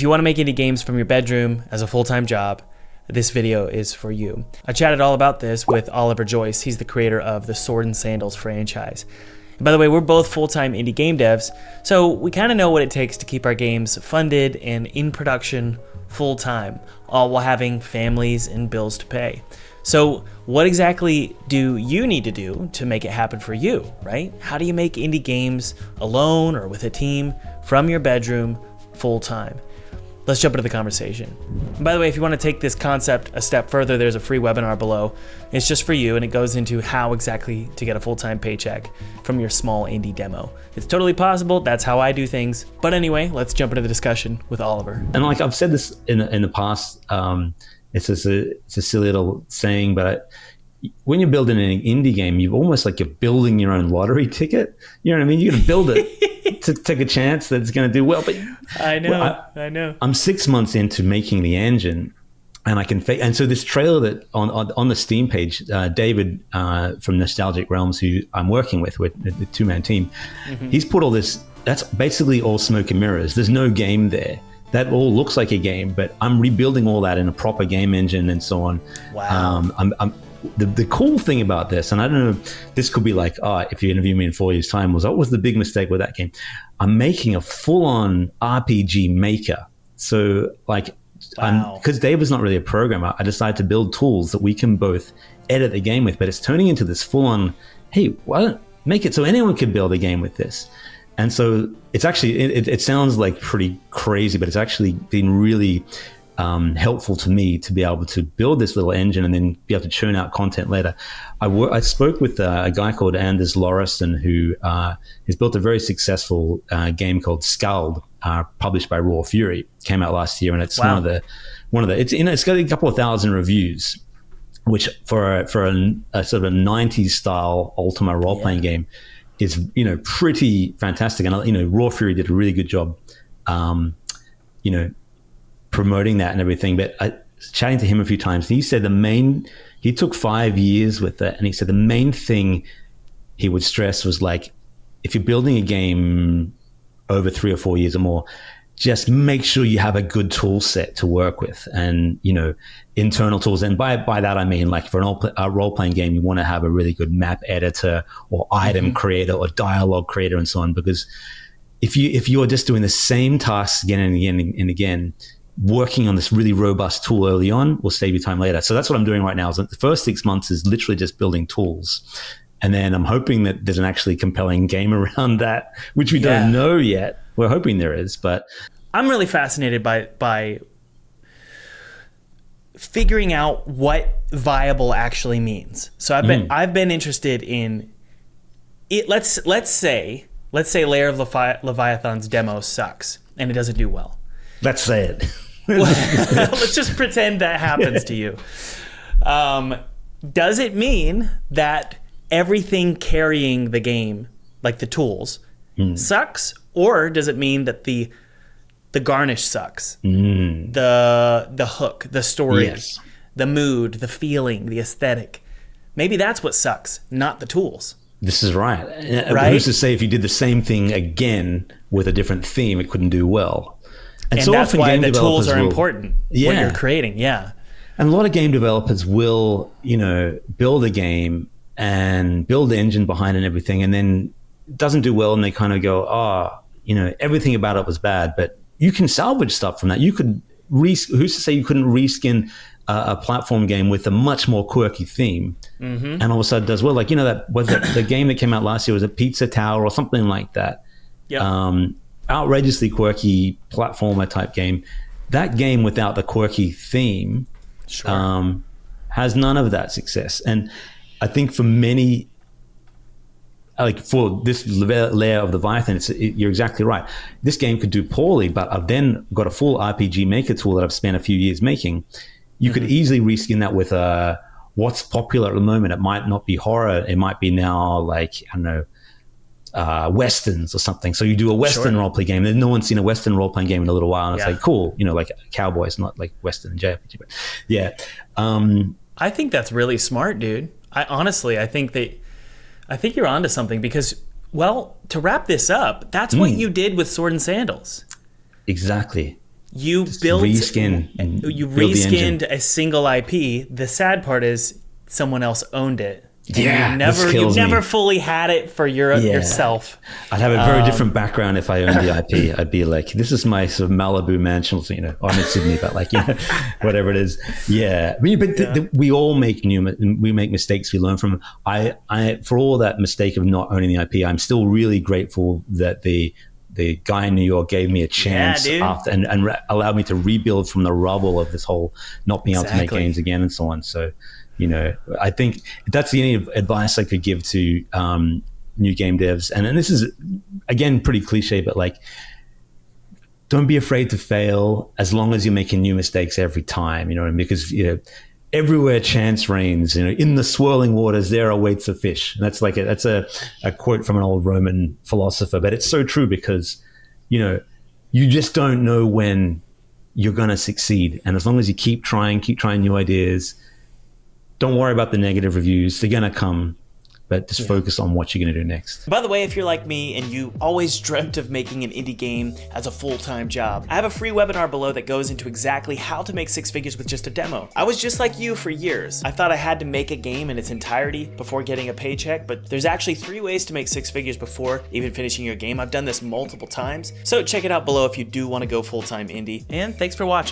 you want to make indie games from your bedroom as a full-time job, this video is for you. I chatted all about this with Oliver Joyce. He's the creator of the Sword and Sandals franchise. And by the way, we're both full-time indie game devs, so we kind of know what it takes to keep our games funded and in production full-time, all while having families and bills to pay. So what exactly do you need to do to make it happen for you, right? How do you make indie games alone or with a team from your bedroom full-time? Let's jump into the conversation. And by the way, if you want to take this concept a step further, there's a free webinar below. It's just for you, and it goes into how exactly to get a full-time paycheck from your small indie demo. It's totally possible. That's how I do things. But anyway, let's jump into the discussion with Oliver. And like I've said this in the past, it's a silly little saying, but when you're building an indie game, you're almost like you're building your own lottery ticket. You know what I mean? You're going to build it to take a chance that it's going to do well. But I know. I'm 6 months into making the engine, and I can and so this trailer that on the Steam page, David from Nostalgic Realms, who I'm working with the two-man team, he's put all this. That's basically all smoke and mirrors. There's no game there. That all looks like a game, but I'm rebuilding all that in a proper game engine and so on. Wow. The cool thing about this, and I don't know, this could be like, if you interview me in 4 years' time, what was the big mistake with that game? I'm making a full-on RPG maker. So like, because Dave was not really a programmer, I decided to build tools that we can both edit the game with, but it's turning into this full-on, hey, why don't make it so anyone could build a game with this? And so it's actually, it sounds like pretty crazy, but it's actually been really helpful to me to be able to build this little engine and then be able to churn out content later. I spoke with a guy called Anders Lauriston, who has built a very successful game called Skald, published by Raw Fury. It came out last year, and it's one of the it's got a couple of thousand reviews, which for a sort of a 90s style Ultima role-playing game is, pretty fantastic. And, Raw Fury did a really good job, promoting that and everything. But I was chatting to him a few times, and he said he took 5 years with that. And he said the main thing he would stress was like, if you're building a game over 3 or 4 years or more, just make sure you have a good tool set to work with, and, internal tools. And by that, I mean, like for a role-playing game, you want to have a really good map editor or item creator or dialogue creator and so on, because if you're just doing the same tasks again and again and again, working on this really robust tool early on will save you time later. So that's what I'm doing right now. Is the first 6 months is literally just building tools. And then I'm hoping that there's an actually compelling game around that, which we don't know yet. We're hoping there is, but I'm really fascinated by figuring out what viable actually means. So I've been interested in it. Let's say Lair of Leviathan's demo sucks and it doesn't do well. Let's say it. Let's just pretend that happens to you. Does it mean that everything carrying the game, like the tools, sucks? Or does it mean that the garnish sucks? The hook, the story, the mood, the feeling, the aesthetic. Maybe that's what sucks, not the tools. This is right. Who's to say if you did the same thing again with a different theme, it couldn't do well? And so that's why the tools are important when you're creating. Yeah. And a lot of game developers will, build a game and build the engine behind it and everything, and then it doesn't do well, and they kind of go, everything about it was bad. But you can salvage stuff from that. You could who's to say you couldn't reskin a platform game with a much more quirky theme, and all of a sudden it does well. Like, the game that came out last year was a Pizza Tower or something like that. Yeah. Outrageously quirky platformer type game. That game without the quirky theme has none of that success. And I think for many, like for this Lair of the Leviathan, you're exactly right. This game could do poorly, but I've then got a full RPG maker tool that I've spent a few years making. You could easily reskin that with what's popular at the moment. It might not be horror. It might be now like, I don't know, Westerns or something. So you do a Western roleplay game. No one's seen a Western roleplaying game in a little while, and it's like, cool, like Cowboys, not like Western and JRPG. But yeah. I think that's really smart, dude. I think you're onto something, because, well, to wrap this up, that's what you did with Sword and Sandals. Exactly. You Just built reskin. you build the engine. reskinned a single IP. The sad part is someone else owned it. And Yeah, you've never fully had it for yourself. I'd have a very different background if I owned the IP. I'd be like, this is my sort of Malibu mansion, you know, or I'm in Sydney, but like, you know, whatever it is. Yeah. I mean, but we all make we make mistakes. We learn from them. I, for all that mistake of not owning the IP, I'm still really grateful that the guy in New York gave me a chance after and allowed me to rebuild from the rubble of this whole not being able to make games again and so on. So, you know, I think that's the only advice I could give to new game devs. And this is, again, pretty cliche, but like, don't be afraid to fail as long as you're making new mistakes every time, you know, because, you know, everywhere chance reigns, you know, in the swirling waters, there awaits a fish. And that's like, that's a quote from an old Roman philosopher, but it's so true because, you know, you just don't know when you're going to succeed. And as long as you keep trying new ideas, don't worry about the negative reviews. They're going to come, but just focus on what you're going to do next. By the way, if you're like me and you always dreamt of making an indie game as a full-time job, I have a free webinar below that goes into exactly how to make six figures with just a demo. I was just like you for years. I thought I had to make a game in its entirety before getting a paycheck, but there's actually 3 ways to make six figures before even finishing your game. I've done this multiple times. So check it out below if you do want to go full-time indie. And thanks for watching.